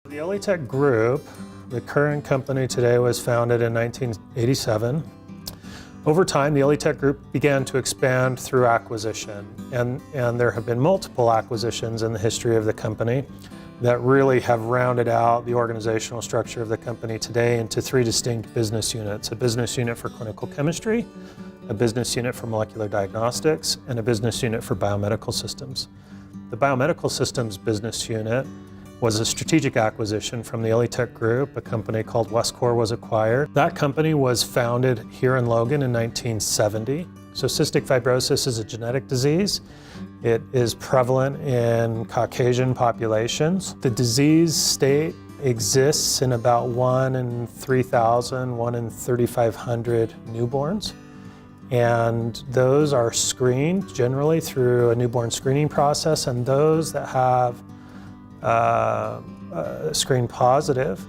The ELITechGroup, the current company today, was founded in 1987. Over time, the ELITechGroup began to expand through acquisition, and there have been multiple acquisitions in the history of the company that really have rounded out the organizational structure of the company today into three distinct business units: a business unit for clinical chemistry, a business unit for molecular diagnostics, and a business unit for biomedical systems. The biomedical systems business unit was a strategic acquisition from the ELITechGroup. A company called Webster was acquired. That company was founded here in Logan in 1970. So cystic fibrosis is a genetic disease. It is prevalent in Caucasian populations. The disease state exists in about 1 in 3,000, 1 in 3,500 newborns. And those are screened generally through a newborn screening process, and those that have screen positive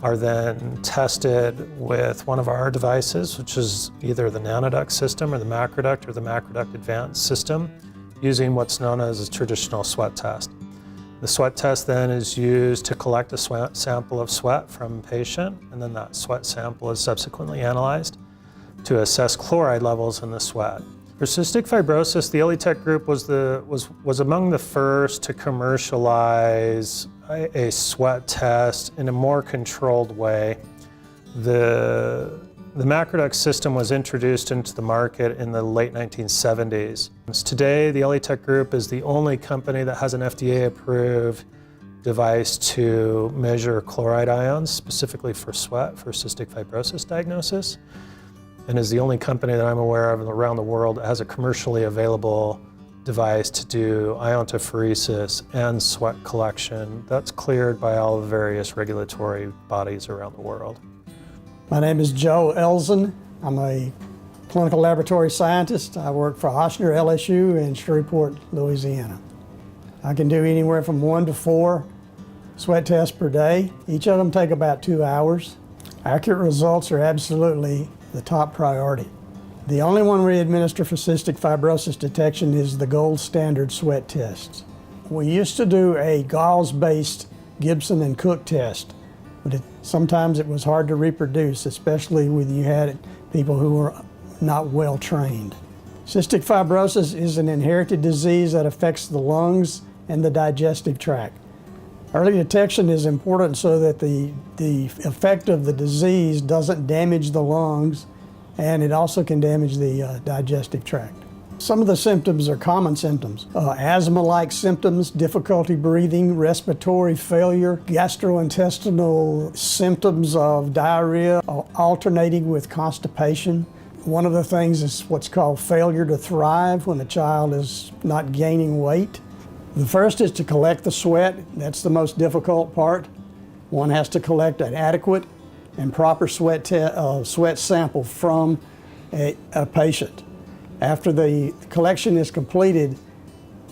are then tested with one of our devices, which is either the Nanoduct system or the Macroduct or the Macroduct Advanced system, using what's known as a traditional sweat test. The sweat test then is used to collect a sample of sweat from a patient, and then that sweat sample is subsequently analyzed to assess chloride levels in the sweat. For cystic fibrosis, the ELITechGroup was among the first to commercialize a sweat test in a more controlled way. The Macroduct system was introduced into the market in the late 1970s. Today, the ELITechGroup is the only company that has an FDA-approved device to measure chloride ions, specifically for sweat, for cystic fibrosis diagnosis, and is the only company that I'm aware of around the world that has a commercially available device to do iontophoresis and sweat collection that's cleared by all the various regulatory bodies around the world. My name is Joe Elzen. I'm a clinical laboratory scientist. I work for Ochsner LSU in Shreveport, Louisiana. I can do anywhere from 1 to 4 sweat tests per day. Each of them take about 2 hours. Accurate results are absolutely the top priority. The only one we administer for cystic fibrosis detection is the gold standard sweat tests. We used to do a gauze-based Gibson and Cook test, but sometimes it was hard to reproduce, especially when you had people who were not well trained. Cystic fibrosis is an inherited disease that affects the lungs and the digestive tract. Early detection is important so that the effect of the disease doesn't damage the lungs, and it also can damage the digestive tract. Some of the symptoms are common symptoms. Asthma-like symptoms, difficulty breathing, respiratory failure, gastrointestinal symptoms of diarrhea alternating with constipation. One of the things is what's called failure to thrive, when the child is not gaining weight. The first is to collect the sweat. That's the most difficult part. One has to collect an adequate and proper sweat sample from a patient. After the collection is completed,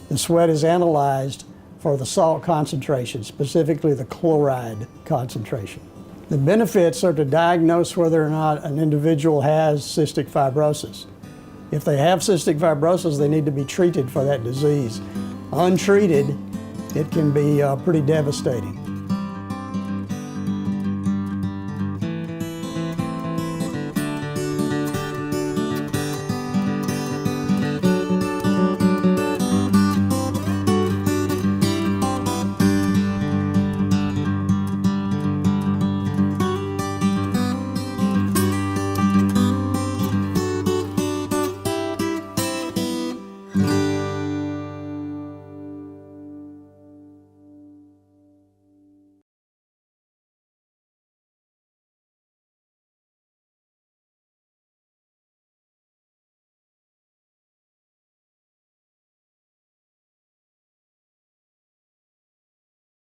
the sweat is analyzed for the salt concentration, specifically the chloride concentration. The benefits are to diagnose whether or not an individual has cystic fibrosis. If they have cystic fibrosis, they need to be treated for that disease. Untreated, it can be pretty devastating.